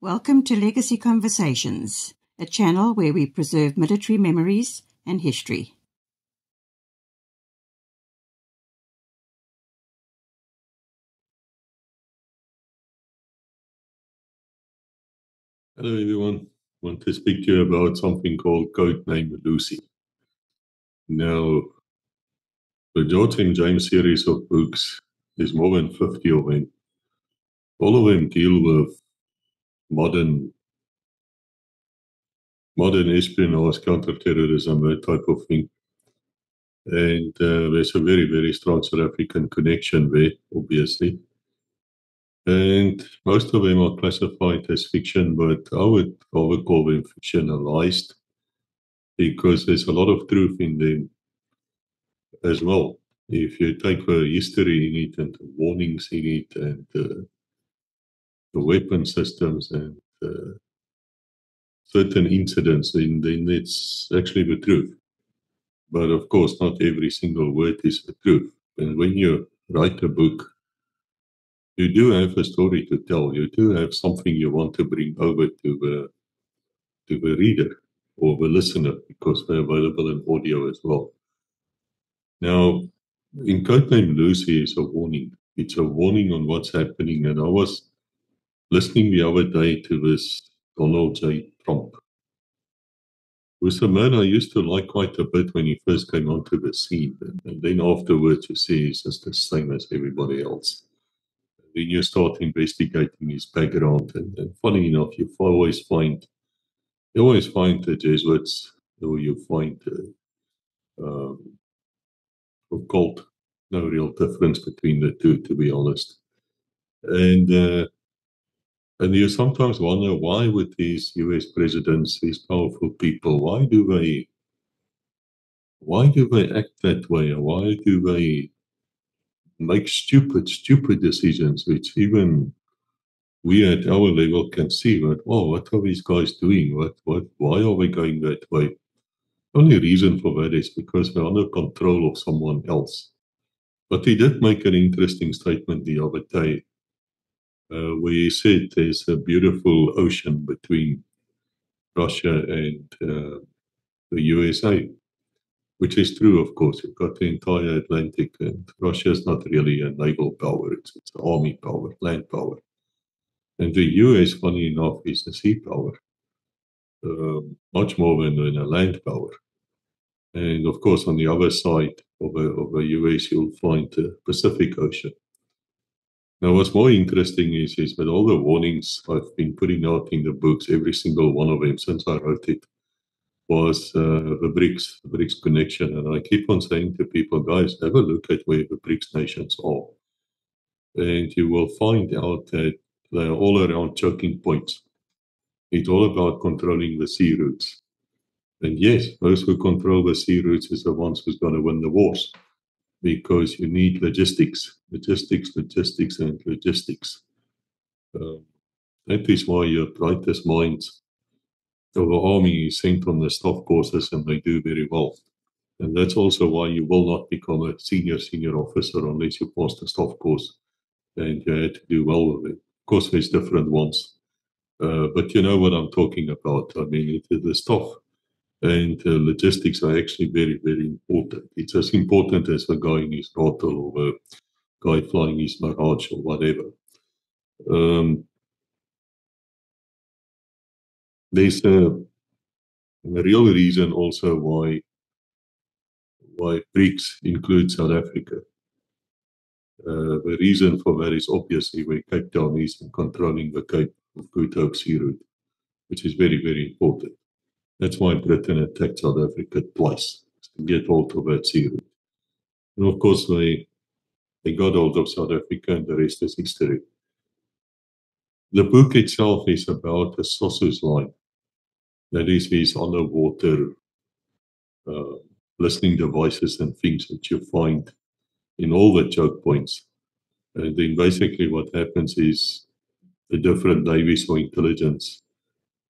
Welcome to Legacy Conversations, a channel where we preserve military memories and history. Hello everyone. I want to speak to you about something called Codename Lucy. Now, the George and James series of books, there's more than 50 of them. All of them deal with modern espionage, counterterrorism, that type of thing. And there's a very, very strong South African connection there, obviously. And most of them are classified as fiction, but I would call them fictionalized because there's a lot of truth in them as well. If you take the history in it and the warnings in it and the weapon systems and certain incidents, then it's actually the truth. But of course, not every single word is the truth. And when you write a book, you do have a story to tell. You do have something you want to bring over to the reader or the listener because they're available in audio as well. Now, in Codename Lucy is a warning. It's a warning on what's happening. And I was listening the other day to this Donald J. Trump, who's a man I used to like quite a bit when he first came onto the scene. And then afterwards, you see he's just the same as everybody else. Then you start investigating his background. And funny enough, you always find the Jesuits, or you find occult. No real difference between the two, to be honest. And you sometimes wonder, why would these US presidents, these powerful people, why do they act that way? Or why do they make stupid decisions, which even we at our level can see that, oh, what are these guys doing? Why are they going that way? Only reason for that is because they're under control of someone else. But he did make an interesting statement the other day, where he said there's a beautiful ocean between Russia and the USA, which is true, of course. You've got the entire Atlantic, and Russia is not really a naval power, it's an army power, land power. And the US, funny enough, is a sea power, much more than a land power. And of course, on the other side of the US, you'll find the Pacific Ocean. Now, what's more interesting is that all the warnings I've been putting out in the books, every single one of them since I wrote it, was the BRICS connection. And I keep on saying to people, guys, have a look at where the BRICS nations are. And you will find out that they're all around choking points. It's all about controlling the sea routes. And yes, those who control the sea routes is the ones who's going to win the wars, because you need logistics. That is why your brightest minds of the army is sent on the staff courses, and they do very well. And that's also why you will not become a senior officer unless you pass the staff course and you had to do well with it. Of course, there's different ones, but you know what I'm talking about. I mean, the staff and logistics are actually very, very important. It's as important as the guy in his throttle or the guy flying his Mirage or whatever. There's a real reason also why BRICS includes South Africa. The reason for that is obviously where Cape Town is in controlling the Cape of Good Hope Sea Route, which is very, very important. That's why Britain attacked South Africa twice, to get hold of that sea route. And of course, they got hold of South Africa, and the rest is history. The book itself is about the SOSUS line. That is these underwater listening devices and things that you find in all the choke points. And then basically what happens is the different navies or intelligence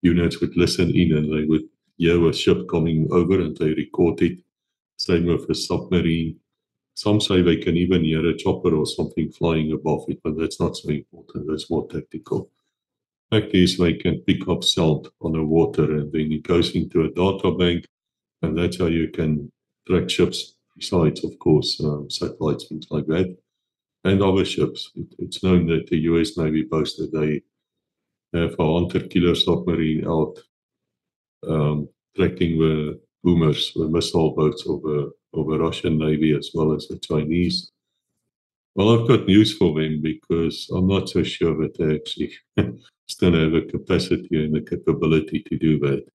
units would listen in, and they would hear a ship coming over and they record it. Same with a submarine. Some say they can even hear a chopper or something flying above it, but that's not so important. That's more tactical. fact is, they can pick up sound on the water, and then it goes into a data bank, and that's how you can track ships, besides, of course, satellites, things like that, and other ships. It's known that the US Navy boasted they have a hunter killer submarine out tracking the boomers, the missile boats of the Russian Navy as well as the Chinese. Well, I've got news for them because I'm not so sure that they actually still have the capacity and the capability to do that.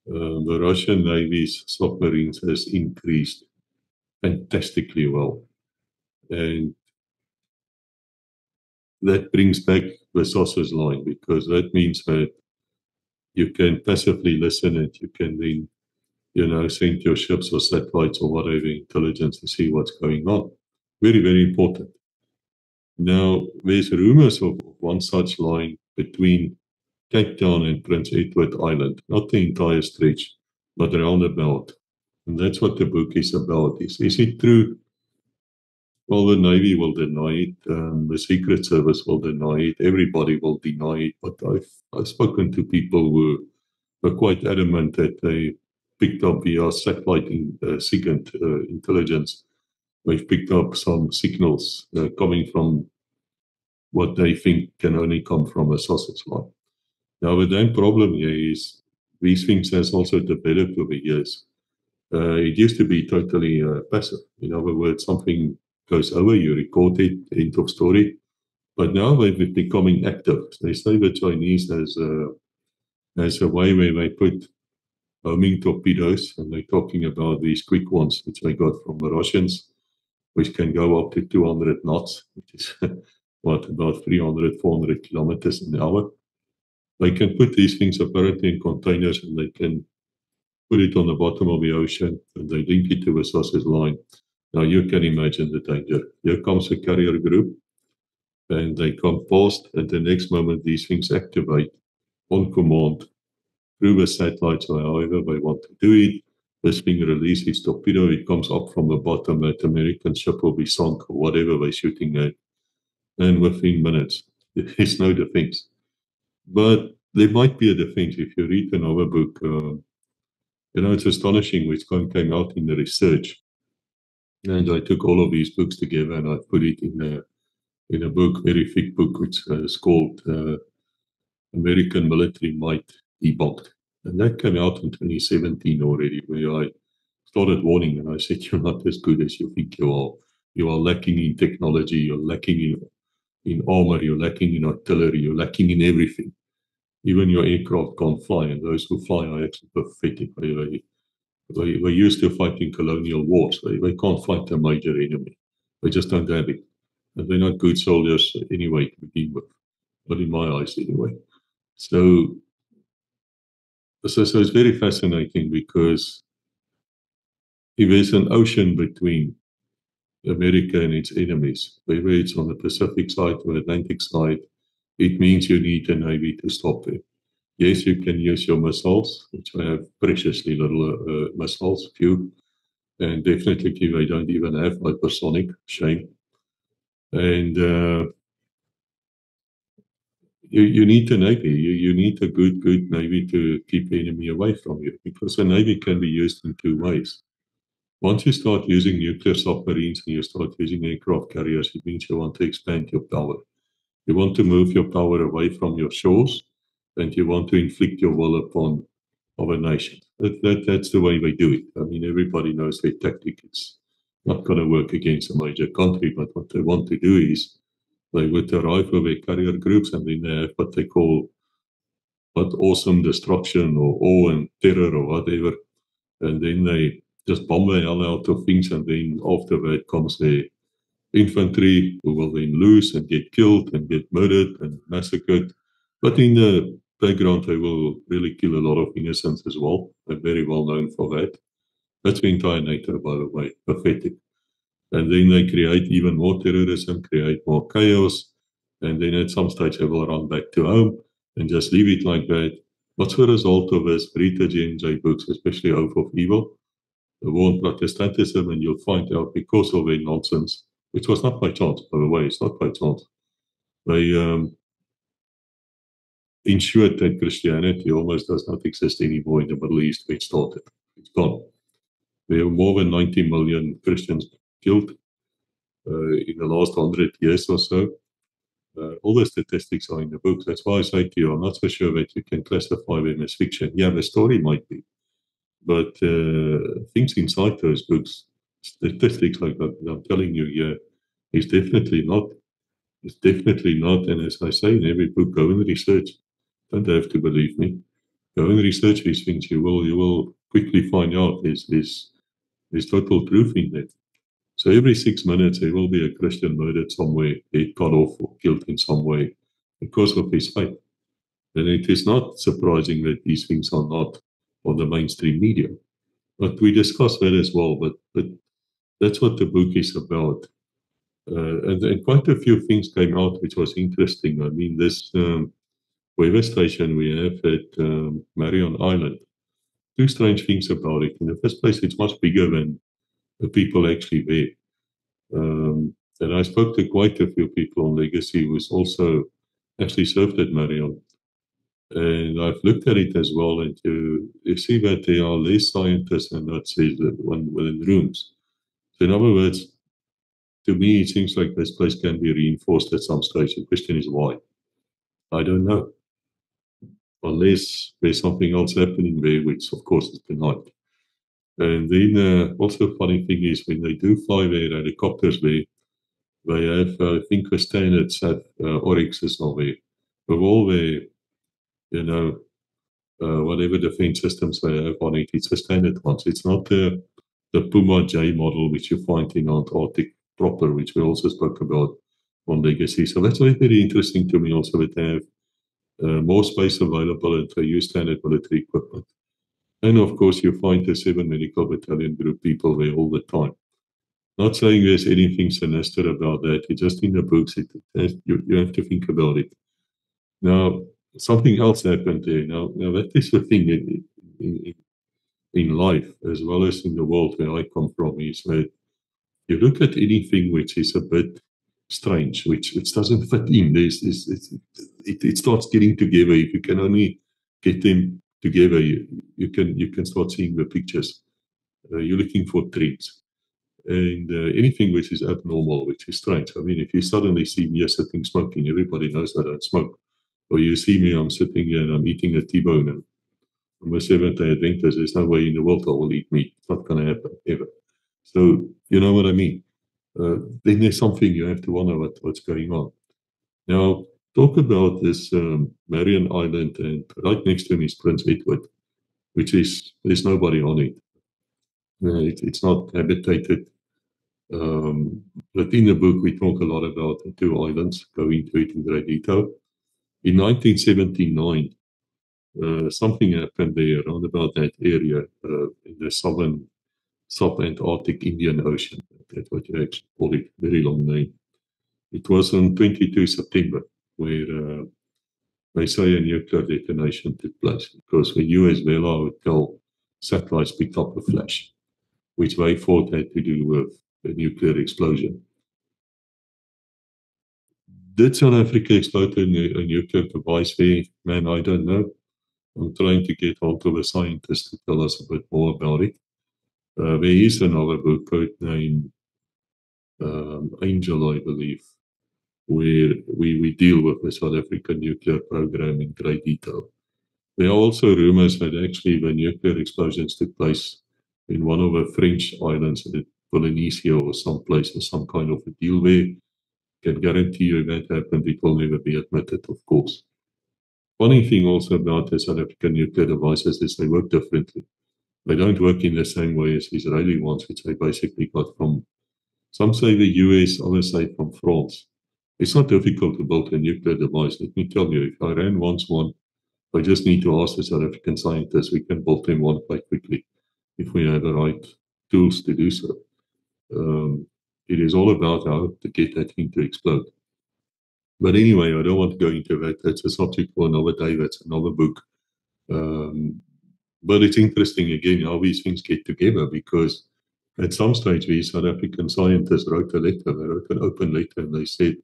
The Russian Navy's submarines has increased fantastically well. And that brings back the sausage line, because that means that you can passively listen and you can then, send your ships or satellites or whatever intelligence to see what's going on. Very, very important. Now, there's rumors of one such line between Cape Town and Prince Edward Island, not the entire stretch, but around about. And that's what the book is about. Is it true? Well, the Navy will deny it. The Secret Service will deny it. Everybody will deny it. But I've spoken to people who were quite adamant that they picked up via satellite SIGINT intelligence. They've picked up some signals coming from what they think can only come from a sausage line. Now, the damn problem here is these things has also developed over years. It used to be totally passive. In other words, something goes over, you record it, end of story. But now they're becoming active. They say the Chinese has a way where they put homing torpedoes, and they're talking about these quick ones, which they got from the Russians, which can go up to 200 knots, which is about 300, 400 kilometers an hour. They can put these things apparently in containers, and they can put it on the bottom of the ocean, and they link it to a sausage line. Now you can imagine the danger. Here comes a carrier group, and they come past, and the next moment these things activate on command through the satellites or however they want to do it. This thing releases torpedo, it comes up from the bottom, that American ship will be sunk or whatever they're shooting at. And within minutes, there's no defense. But there might be a defense if you read another book. It's astonishing which came out in the research. And I took all of these books together and I put it in a book, very thick book, which is called American Military Might Debunked. And that came out in 2017 already, where I started warning and I said, you're not as good as you think you are. You are lacking in technology, you're lacking in armor, you're lacking in artillery, you're lacking in everything. Even your aircraft can't fly, and those who fly are actually pathetic. They used to fight in colonial wars. They can't fight a major enemy. They just don't have it. And they're not good soldiers anyway to begin with. Not in my eyes, anyway. So it's very fascinating, because if there's an ocean between America and its enemies, whether it's on the Pacific side or Atlantic side, it means you need a navy to stop them. Yes, you can use your missiles, which have preciously little missiles, few, and definitely they don't even have hypersonic. Shame. And you need a navy. You need a good navy to keep the enemy away from you, because a navy can be used in two ways. Once you start using nuclear submarines and you start using aircraft carriers, it means you want to expand your power. You want to move your power away from your shores, and you want to inflict your will upon other nations. That's the way they do it. I mean, everybody knows their tactic. It's not going to work against a major country, but what they want to do is they would arrive with their carrier groups, and then they have what they call awesome destruction or awe and terror or whatever. And then they just bomb the hell out of things, and then after that comes the infantry, who will then lose and get killed and get murdered and massacred. But in the background, they will really kill a lot of innocents as well. They're very well known for that. That's the entire NATO, by the way. Pathetic. And then they create even more terrorism, create more chaos. And then at some stage, they will run back to home and just leave it like that. What's the result of this? Read the J&J books, especially Oath of Evil, the war on Protestantism, and you'll find out, because of their nonsense, which was not by chance, by the way, it's not by chance. They ensured that Christianity almost does not exist anymore in the Middle East where it started. It's gone. There are more than 90 million Christians killed in the last 100 years or so. All the statistics are in the books. That's why I say to you, I'm not so sure that you can classify them as fiction. Yeah, the story might be, but things inside those books, statistics like that I'm telling you here, is definitely not. It's definitely not. And as I say in every book, go and research. Don't have to believe me. Go and research these things. You will quickly find out there's total truth in that. So every 6 minutes there will be a Christian murdered somewhere, head cut off or killed in some way because of his faith. And it is not surprising that these things are not on the mainstream media. But we discussed that as well. But that's what the book is about. And quite a few things came out which was interesting. I mean, this weather station we have at Marion Island. Two strange things about it. In the first place, it's much bigger than the people actually there. And I spoke to quite a few people on Legacy who's also actually served at Marion. And I've looked at it as well, and you see that there are less scientists and Nazis within rooms. So in other words, to me, it seems like this place can be reinforced at some stage. The question is why? I don't know. Unless there's something else happening there, which of course is denied. And then also funny thing is when they do fly their helicopters there, they have, I think the standards have Oryxes now there. With all the, whatever defense systems they have on it, it's the standard ones. It's not the Puma J model, which you find in Antarctic proper, which we also spoke about on Legacy. So that's very interesting to me also that they have more space available and they use standard military equipment. And of course, you find the 7 Medical Battalion group people there all the time. Not saying there's anything sinister about that. It's just in the books. You have to think about it. Now, something else happened there. Now that is the thing in life, as well as in the world where I come from, is that you look at anything which is a bit strange, which doesn't fit in. It starts getting together. If you can only get them together, you can start seeing the pictures. You're looking for trends. And anything which is abnormal, which is strange. I mean, if you suddenly see me sitting smoking, everybody knows I don't smoke. Or you see me, I'm sitting here and I'm eating a T-bone and I'm a Seventh-day Adventist. There's no way in the world I will eat meat. It's not going to happen, ever. So, you know what I mean? Then there's something you have to wonder what's going on. Now, talk about this Marion Island, and right next to him is Prince Edward, which is, there's nobody on it. It's not habitated. But in the book, we talk a lot about the two islands, go into it in great detail. In 1979, something happened there around about that area in the southern sub-Antarctic Indian Ocean. That's what you actually call it, very long name. It was on 22 September where they say a nuclear detonation took place because the US Vela Hotel satellites picked up a flash, which they thought had to do with a nuclear explosion. Did South Africa explode a nuclear device there? Man, I don't know. I'm trying to get hold of a scientist to tell us a bit more about it. There is another book named Angel, I believe, where we deal with the South African nuclear program in great detail. There are also rumors that actually the nuclear explosions took place in one of the French islands, Polynesia or someplace, or some kind of a deal there. Can guarantee you that happened, it will never be admitted, of course. Funny thing also about the South African nuclear devices is they work differently. They don't work in the same way as Israeli ones, which they basically got from, some say the US, others say from France. It's not difficult to build a nuclear device. Let me tell you, if Iran wants one, I just need to ask the South African scientists. We can build them one quite quickly if we have the right tools to do so. It is all about how to get that thing to explode. But anyway, I don't want to go into that. That's a subject for another day. That's another book. But it's interesting, again, how these things get together because at some stage, these South African scientists wrote a letter. They wrote an open letter and they said,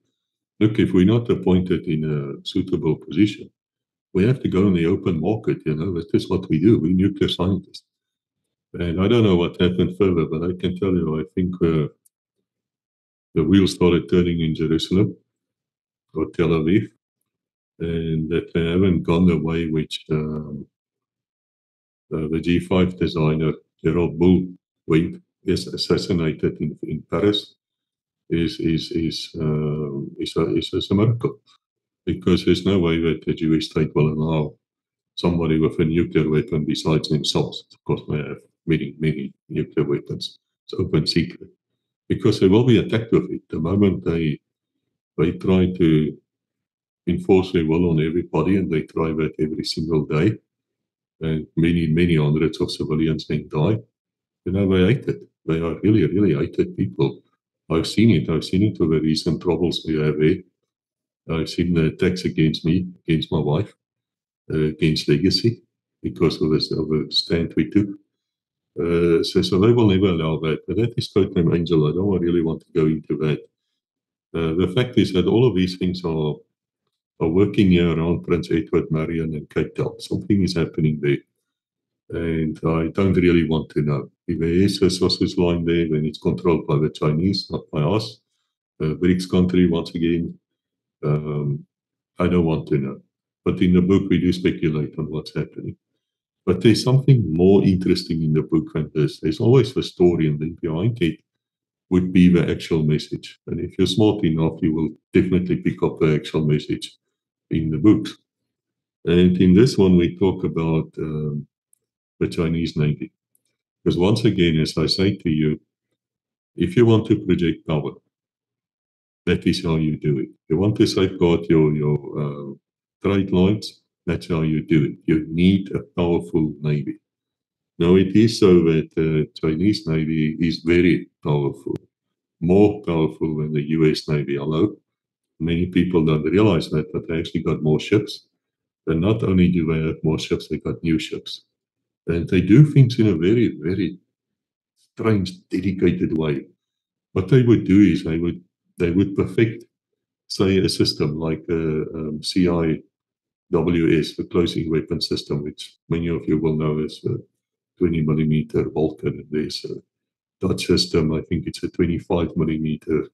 look, if we're not appointed in a suitable position, We have to go in the open market, that is what we do. We're nuclear scientists. And I don't know what happened further, but I can tell you, I think the wheels started turning in Jerusalem or Tel Aviv, and that they haven't gone the way which the G5 designer, Gerald Bull, went, is assassinated in Paris, is a miracle. Because there's no way that the Jewish state will allow somebody with a nuclear weapon besides themselves. Of course, they have many nuclear weapons. It's open secret. Because they will be attacked with it. The moment they try to enforce their will on everybody, and they try that every single day, and many hundreds of civilians then die, they hate it. They are really hated people. I've seen it. I've seen it with the recent troubles we have here. I've seen the attacks against me, against my wife, against Legacy, because of a stand we took. So they will never allow that. But that is Codename Angel. I don't really want to go into that. The fact is that all of these things are working here around Prince Edward, Marion, and Cape Town. Something is happening there. And I don't really want to know. If there is a sausage line there, then it's controlled by the Chinese, not by us. BRICS country, once again, I don't want to know. But in the book, we do speculate on what's happening. But there's something more interesting in the book than this. There's always a story, and then behind it would be the actual message. And if you're smart enough, you will definitely pick up the actual message in the books. And in this one, we talk about the Chinese Navy. Because once again, as I say to you, if you want to project power, that is how you do it. You want to safeguard your trade lines, that's how you do it. You need a powerful Navy. Now, it is so that the Chinese Navy is very powerful, more powerful than the US Navy, although many people don't realize that, but they actually got more ships. And not only do they have more ships, they got new ships. And they do things in a very strange, dedicated way. What they would do is they would perfect, say, a system like CIWS, the closing weapon system, which many of you will know as a 20 millimeter Vulcan. And there's a Dutch system, I think it's a 25 millimeter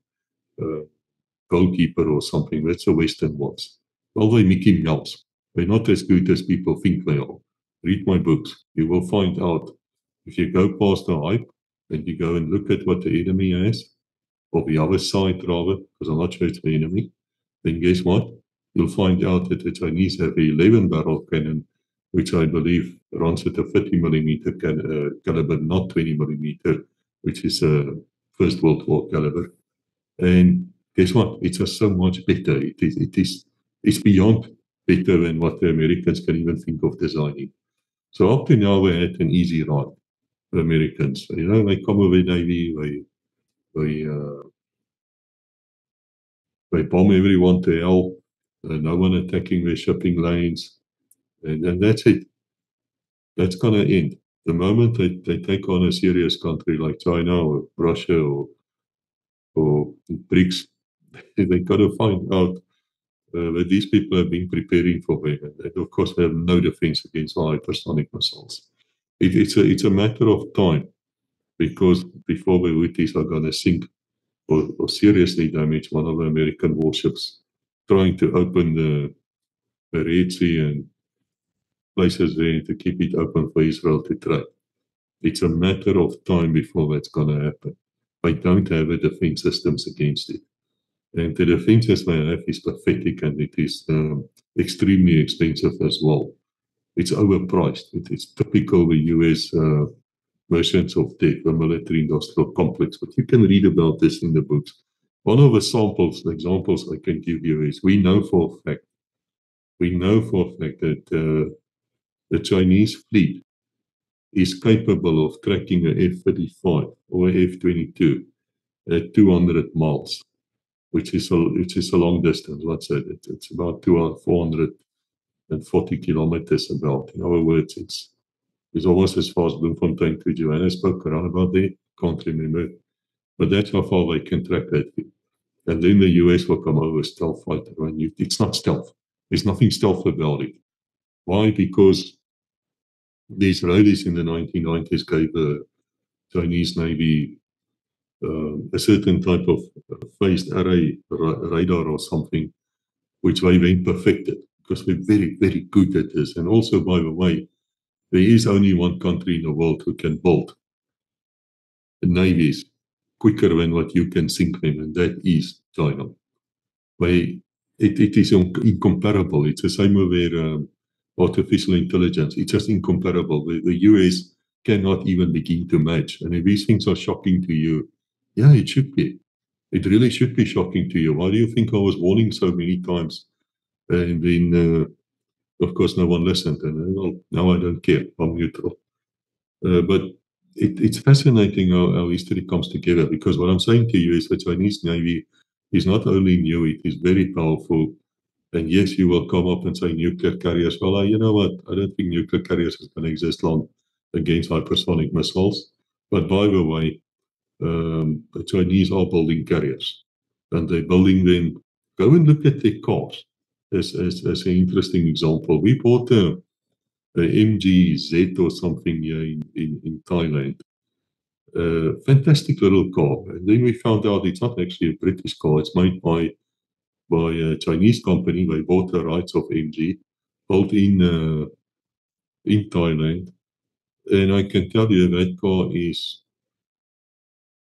goalkeeper or something. That's the Western ones. Well, they're Mickey Mouse. They're not as good as people think they are. Read my books. You will find out. If you go past the hype and you go and look at what the enemy has, or the other side rather, because I'm not sure it's the enemy, then guess what? You'll find out that the Chinese have an 11 barrel cannon, which I believe runs at a 50 millimeter caliber, not 20 millimeter, which is a First World War caliber. And guess what? It's just so much better. It's beyond better than what the Americans can even think of designing. So up to now, we had an easy ride. The Americans, they come with a Navy, they bomb everyone to hell. No one attacking their shipping lanes, and that's it. That's gonna end. The moment they take on a serious country like China or Russia or BRICS, they got to find out that these people have been preparing for them, and of course they have no defense against hypersonic missiles. It's a matter of time, because before the Houthis are going to sink or seriously damage one of the American warships, trying to open the Red Sea and places there to keep it open for Israel to trade. It's a matter of time before that's going to happen. They don't have a defense systems against it. And the defenses they have is pathetic, and it is extremely expensive as well. It's overpriced. It's typical the US versions of tech, the military industrial complex. But you can read about this in the books. One of the examples I can give you is we know for a fact that the Chinese fleet is capable of tracking an F-35 or an F-22 at 200 miles, which is a long distance. What's that? It's about 440 kilometers about. In other words, it's almost as far as Bloemfontein to Johannesburg, around about there. Can't remember. But that's how far they can track that. And then the US will come over stealth fighter. And it's not stealth. There's nothing stealth about it. Why? Because the Israelis in the 1990s gave the Chinese Navy a certain type of phased array radar or something, which they then perfected because we're very, very good at this. And also, by the way, there is only one country in the world who can build navies quicker than what you can sink them, and that is China. It is incomparable. It's the same with artificial intelligence. It's just incomparable. The US cannot even begin to match. And if these things are shocking to you, yeah, it should be. It really should be shocking to you. Why do you think I was warning so many times? And then, of course, no one listened. And well, now I don't care. I'm neutral. But it's fascinating how history comes together, because what I'm saying to you is the Chinese Navy is not only new, it is very powerful. And yes, you will come up and say nuclear carriers. Well, you know what? I don't think nuclear carriers is going to exist long against hypersonic missiles. But by the way, the Chinese are building carriers, and they're building them. Go and look at their cars as an interesting example. We bought a MGZ or something here in Thailand. Fantastic little car. And then we found out it's not actually a British car. It's made by a Chinese company. They bought the rights of MG, built in Thailand. And I can tell you that car is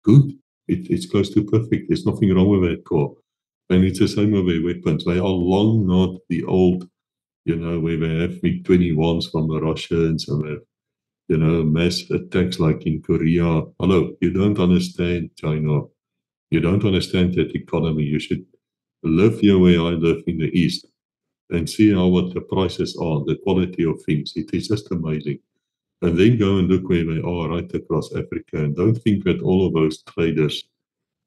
good. It's close to perfect. There's nothing wrong with that car. And it's the same with their weapons. They are long not the old, where they have MiG-21s from the Russians and they have, mass attacks like in Korea. Hello, you don't understand China. You don't understand that economy. You should live here where I live in the East and see how what the prices are, the quality of things. It is just amazing. And then go and look where they are right across Africa. And don't think that all of those traders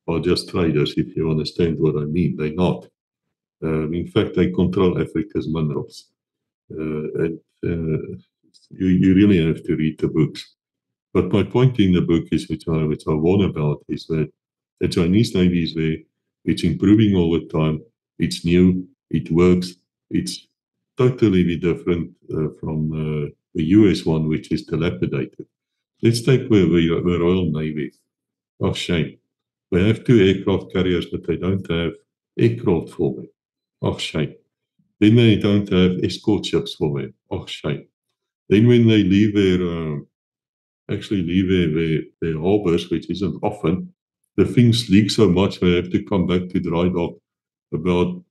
are just traders, if you understand what I mean. They're not. In fact, they control Africa's minerals. And you really have to read the books. But my point in the book is, which I warn about, is that the Chinese Navy is there. It's improving all the time. It's new. It works. It's totally different from the US one, which is dilapidated. Let's take the Royal Navy. Oh, shame. They have 2 aircraft carriers, but they don't have aircraft for them. Oh, shame. Then they don't have escort ships for them. Oh, shame. Then when they leave their harbors, which isn't often, the things leak so much they have to come back to dry dock about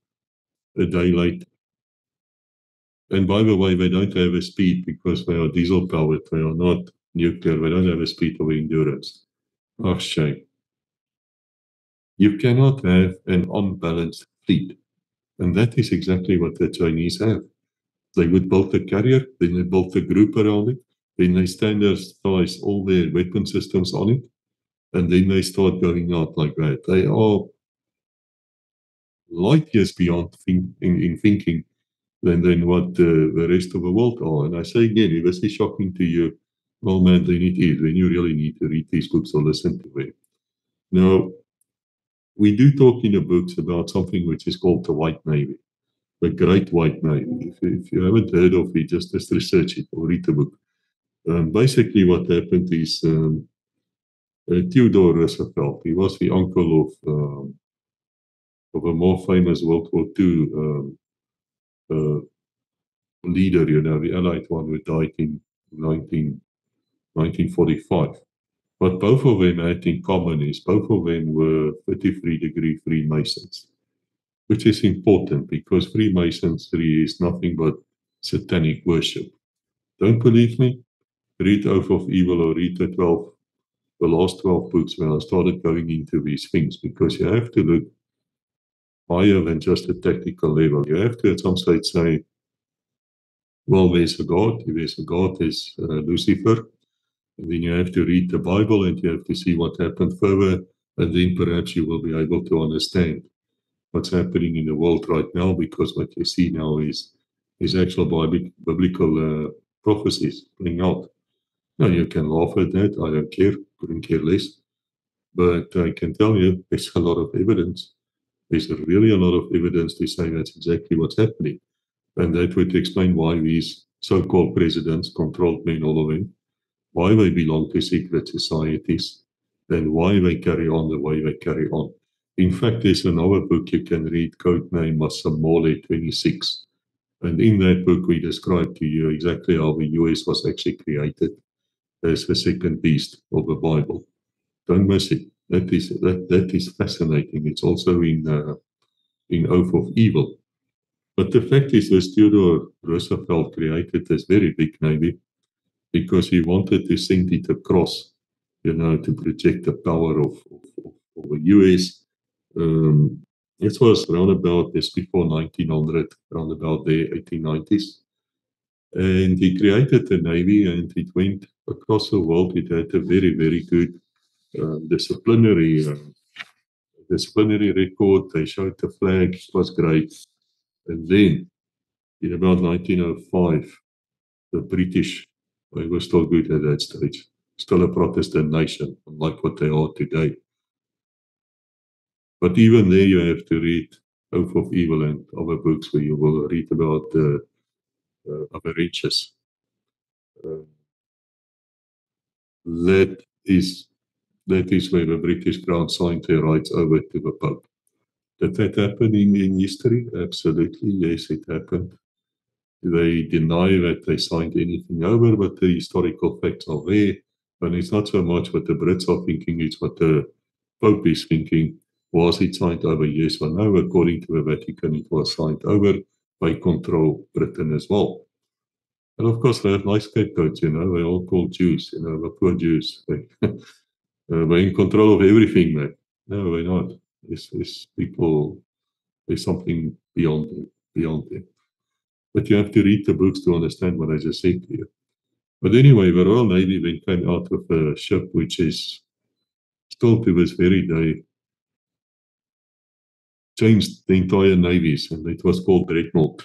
a day late. And by the way, they don't have a speed because they are diesel powered. They are not nuclear. They don't have a speed of endurance. Oh, shame. You cannot have an unbalanced fleet. And that is exactly what the Chinese have. They would build a carrier, then they built a group around it, then they standardize all their weapon systems on it, and then they start going out like that. They are light years beyond in thinking than what the rest of the world are. And I say again, if this is shocking to you, well, man, then it is. Then you really need to read these books or listen to them. Now, we do talk in the books about something which is called the White Navy, the Great White Navy. If you haven't heard of it, just research it or read the book. Basically, what happened is Theodore Roosevelt, he was the uncle of a more famous World War II leader, the Allied one who died in 1945. What both of them had in common is both of them were 33-degree Freemasons, which is important because Freemasonry is nothing but satanic worship. Don't believe me? Read Oath of Evil or read the last 12 books when I started going into these things, because you have to look higher than just a technical level. You have to at some stage say, well, there's a God. If there's a God, there's Lucifer. And then you have to read the Bible and you have to see what happened further. And then perhaps you will be able to understand what's happening in the world right now, because what you see now is actual biblical prophecies playing out. Now, you can laugh at that. I don't care. Couldn't care less. But I can tell you, there's a lot of evidence. There's really a lot of evidence to say that's exactly what's happening. And that would explain why these so-called presidents, controlled men, all of them, why they belong to secret societies, and why they carry on the way they carry on. In fact, there's another book you can read, codename Masamole 26. And in that book, we describe to you exactly how the US was actually created as the second beast of the Bible. Don't miss it. That is fascinating. It's also in Oath of Evil. But the fact is, that Theodore Roosevelt created this very big navy because he wanted to send it across, to project the power of the US. This was around about this before 1900, around about the 1890s. And he created the navy, and it went across the world. It had a very, very good disciplinary record. They showed the flag. It was great. And then, in about 1905, the British, they were still good at that stage, still a Protestant nation, unlike what they are today. But even there, you have to read Oath of Evil and other books where you will read about the averages. That is where the British Crown signed their rights over to the Pope. Did that happen in history? Absolutely, yes, it happened. They deny that they signed anything over, but the historical facts are there. And it's not so much what the Brits are thinking, it's what the Pope is thinking. Was it signed over? Yes or no? According to the Vatican, it was signed over by Control Britain as well. And of course, they have nice scapegoats, they're all called Jews, the poor Jews. They're in control of everything, man. No, they're not. It's people, there's something beyond them. But you have to read the books to understand what I just said to you. But anyway, the Royal Navy then came out of a ship which is still to this very day changed the entire navies, and it was called Dreadnought.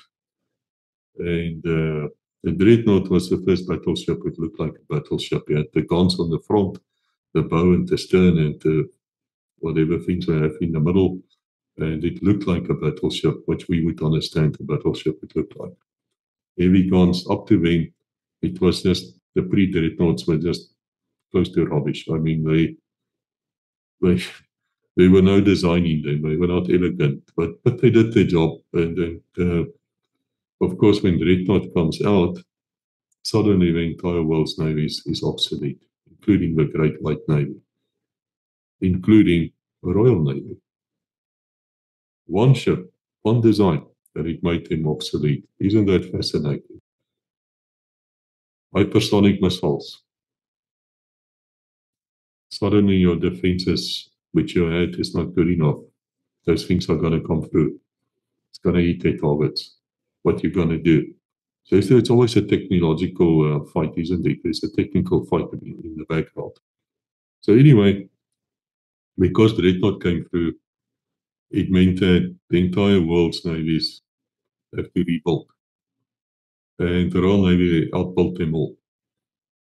And the Dreadnought was the first battleship. It looked like a battleship. You had the guns on the front, the bow and the stern, and the whatever things they have in the middle. And it looked like a battleship, which we would understand a battleship would look like. Heavy guns up to them. It was just the pre-dreadnoughts were just close to rubbish. I mean, there were no design in them. They were not elegant, but they did their job. And of course, when dreadnought comes out, suddenly the entire world's navy is obsolete, including the Great White Navy, including the Royal Navy. One ship, one design, and it made them obsolete. Isn't that fascinating? Hypersonic missiles. Suddenly your defenses, which you had, is not good enough. Those things are going to come through. It's going to hit their targets. What you're going to do? So it's always a technological fight, isn't it? There's a technical fight in the background. So anyway, because Dreadnought came through, it meant that the entire world's navies have to rebuild. And the Royal Navy outbuilt them all.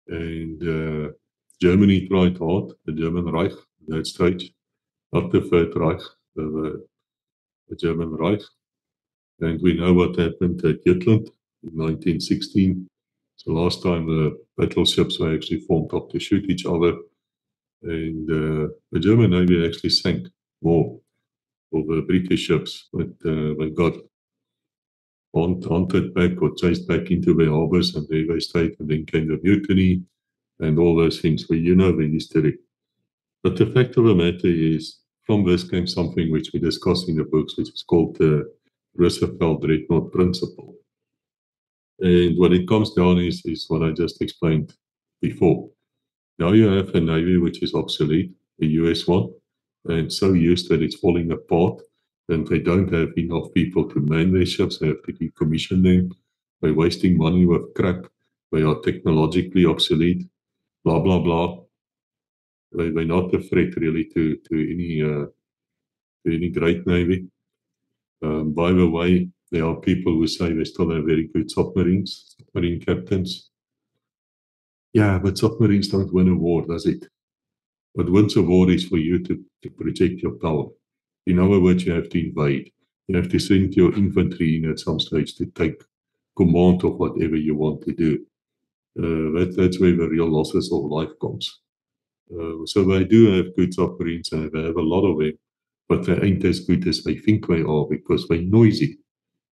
And Germany tried hard, the German Reich, at that stage, not the Third Reich, the German Reich. And we know what happened at Jutland in 1916. It's the last time the battleships were actually formed up to shoot each other. And the German Navy actually sank more of the British ships, but they got hunted back or chased back into their harbors, and there they stayed, and then came the mutiny and all those things. Well, you know the history. But the fact of the matter is, from this came something which we discuss in the books, which is called the Roosevelt Dreadnought Principle. And what it comes down is what I just explained before. Now you have a Navy which is obsolete, the US one, and so used that it's falling apart, and they don't have enough people to man their ships. They have to decommission them. They're wasting money with crap. They are technologically obsolete, blah, blah, blah. They're not a threat really to any great Navy. By the way, there are people who say they still have very good submarine captains. Yeah, but submarines don't win a war, does it? What wins a war is for you to protect your power. In other words, you have to invade. You have to send your infantry in at some stage to take command of whatever you want to do. That's where the real losses of life comes. So they do have good submarines and they have a lot of them, but they ain't as good as they think they are because they're noisy.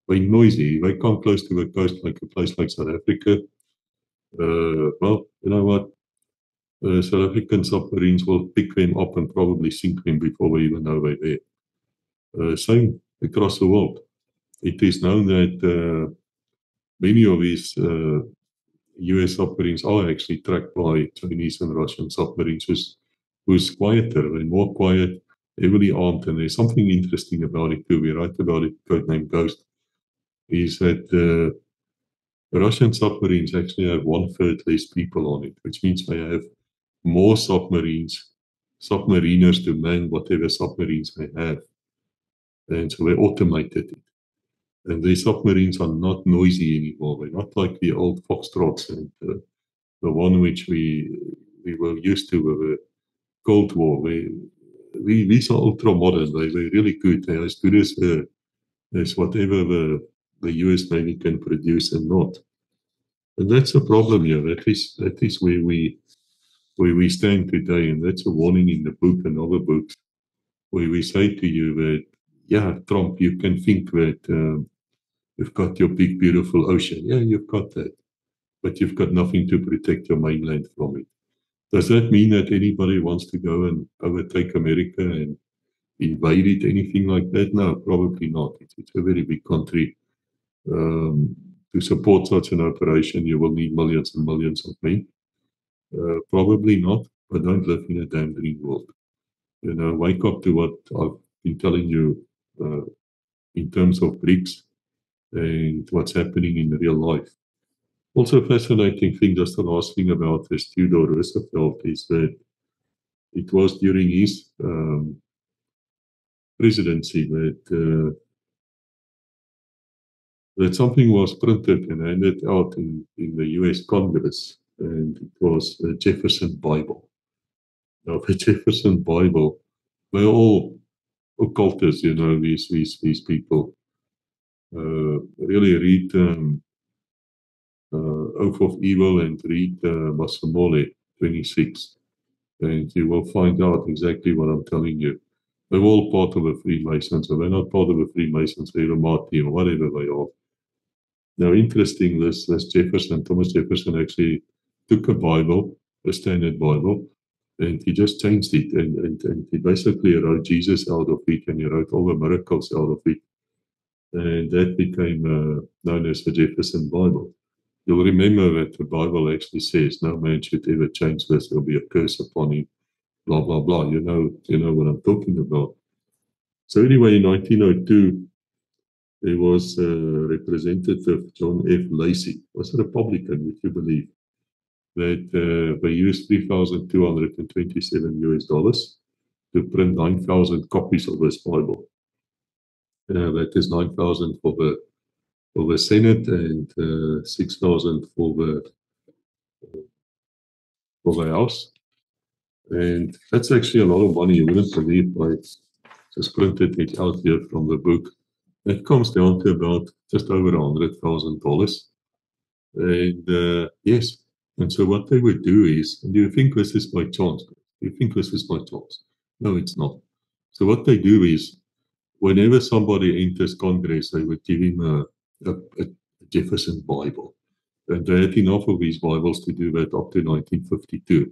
They're noisy. They come close to the coast like a place like South Africa. Well, you know what? South African submarines will pick them up and probably sink them before we even know they're there. Same across the world. It is known that many of these US submarines are actually tracked by Chinese and Russian submarines, who's quieter and more quiet, heavily armed. And there's something interesting about it too. We write about it, codenamed Ghost, is that the Russian submarines actually have 1/3 less people on it, which means they have more submariners to man whatever submarines they have. And so they automated it. And these submarines are not noisy anymore. They're not like the old Foxtrots and the one which we were used to with the Cold War. These are ultra modern. They're really good. They're as good as whatever the US Navy can produce and not. And that's a problem here. That is where we stand today, and that's a warning in the book and other books where we say to you that, yeah, Trump, you can think that you've got your big, beautiful ocean. Yeah, you've got that. But you've got nothing to protect your mainland from it. Does that mean that anybody wants to go and overtake America and invade it, anything like that? No, probably not. It's a very big country. To support such an operation, you will need millions and millions of men. Probably not, but don't live in a damn dream world. You know, wake up to what I've been telling you in terms of BRICS and what's happening in real life. Also, a fascinating thing, just the last thing about this Theodore Roosevelt is that it was during his presidency that something was printed and handed out in the US Congress, and it was the Jefferson Bible. Now, the Jefferson Bible, they're all occultists, you know, these people. Really read Oath of Evil and read Masamole 26, and you will find out exactly what I'm telling you. They're all part of the Freemasons, or they're not part of the Freemasons, they're Illuminati or whatever they are. Now, interesting, this Thomas Jefferson actually took a Bible, a standard Bible, and he just changed it, and he basically wrote Jesus out of it, and he wrote all the miracles out of it, and that became known as the Jefferson Bible. You'll remember that the Bible actually says no man should ever change this, there'll be a curse upon him, blah, blah, blah. You know what I'm talking about. So anyway, in 1902, there was Representative John F. Lacey, was a Republican, would you believe, that they used $3,227 to print 9,000 copies of this Bible. That is 9,000 for the Senate and 6,000 for the House. And that's actually a lot of money. You wouldn't believe. I just printed it out here from the book. It comes down to about just over $100,000. And yes, and so what they would do is, do you think this is by chance? Do you think this is by chance? No, it's not. So what they do is, whenever somebody enters Congress, they would give him a Jefferson Bible. And they had enough of these Bibles to do that up to 1952.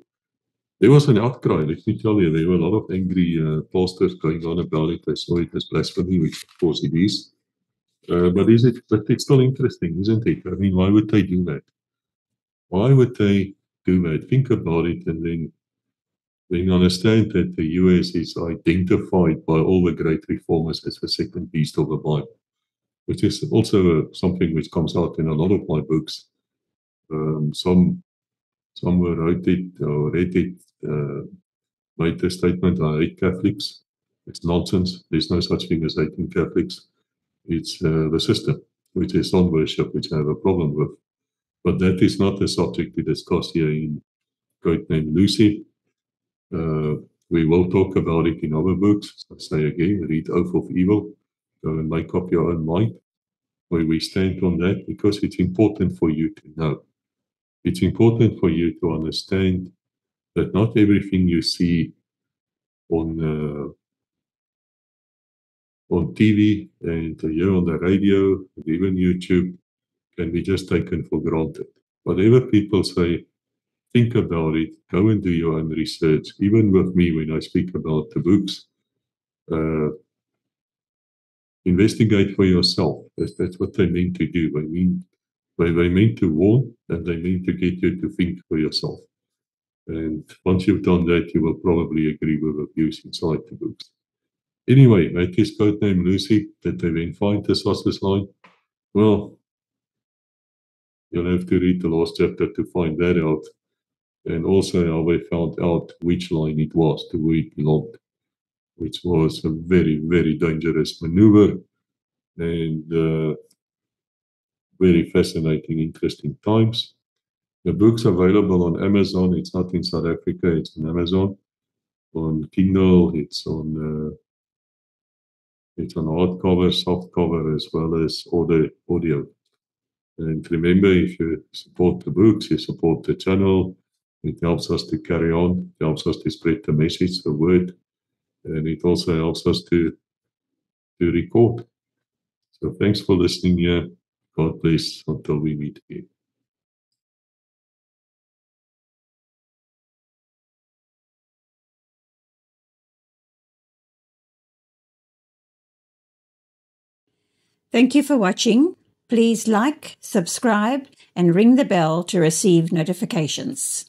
There was an outcry, let me tell you. There were a lot of angry pastors going on about it. They saw it as blasphemy, which of course it is. But it's still interesting, isn't it? I mean, why would they do that? Why would they do that? Think about it, and then understand that the US is identified by all the great reformers as the second beast of the Bible, which is also something which comes out in a lot of my books. Some wrote it or read it, made the statement, I hate Catholics. It's nonsense. There's no such thing as hating Catholics. It's the system, which is sun worship, which I have a problem with. But that is not the subject we discuss here in Codenamed Lucy. We will talk about it in other books. I say again, read Oath of Evil. Go and make up your own mind. where we stand on that, because it's important for you to know. It's important for you to understand that not everything you see on TV and here on the radio and even YouTube can be just taken for granted. Whatever people say, think about it, go and do your own research. Even with me, when I speak about the books, uh, investigate for yourself. That's what they mean to do. They mean to warn, and they mean to get you to think for yourself. And once you've done that, you will probably agree with the views inside the books. Anyway, met his codename Lucy, did they then find the sausage line? Well, you'll have to read the last chapter to find that out. And also how they found out which line it was, to who it belonged, which was a very, very dangerous maneuver and very fascinating, interesting times. The book's available on Amazon. It's not in South Africa, it's on Amazon. On Kindle, it's on hardcover, softcover, as well as audio. And remember, if you support the books, you support the channel. It helps us to carry on. It helps us to spread the message, the word, and it also helps us to record. So thanks for listening here. God bless until we meet again. Thank you for watching. Please like, subscribe, and ring the bell to receive notifications.